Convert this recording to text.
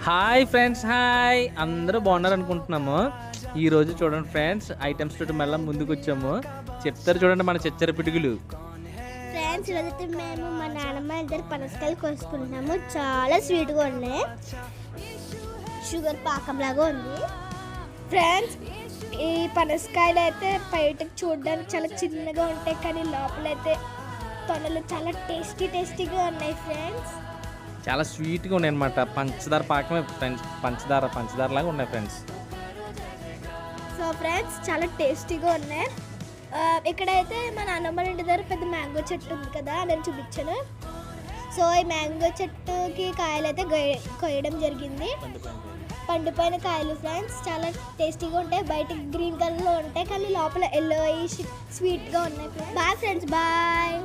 Hi friends, hi అందరూ బాగున్నారు అనుకుంటున్నాము. ఈరోజు చూడండి ఫ్రెండ్స్, ఐటమ్స్ తోటి మళ్ళీ ముందుకు వచ్చాము. చెప్తారు చూడండి మన చెచ్చర పిడుగులు. ఫ్రెండ్స్ ఈరోజైతే మేము మా నాన్నమ్మ ఇద్దరు పనసకాయలు కోసుకుంటున్నాము. చాలా స్వీట్గా ఉన్నాయి, షుగర్ పాకంలాగా ఉంది. ఫ్రెండ్స్ ఈ పనసకాయలు అయితే బయటకు చూడడానికి చాలా చిన్నగా ఉంటాయి, కానీ లోపలైతే తొనలు చాలా టేస్టీగా ఉన్నాయి. ఫ్రెండ్స్ చాలా స్వీట్గా ఉన్నాయి అనమాట. పంచదార పాకమే ఫ్రెండ్స్, పంచదార లాగా ఉన్నాయి ఫ్రెండ్స్. సో ఫ్రెండ్స్ చాలా టేస్టీగా ఉన్నాయి. ఇక్కడైతే మా నాన్నమ్మ ఇంటి దగ్గర పెద్ద మ్యాంగో చెట్టు ఉంది కదా, నేను చూపించాను. సో ఈ మ్యాంగో చెట్టుకి కాయలు అయితే కొయ్యడం జరిగింది. పండిపోయిన కాయలు ఫ్రెండ్స్ చాలా టేస్టీగా ఉంటాయి. బయట గ్రీన్ కలర్లో ఉంటాయి, కానీ లోపల ఎల్లో స్వీట్గా ఉన్నాయి. Bye friends, bye.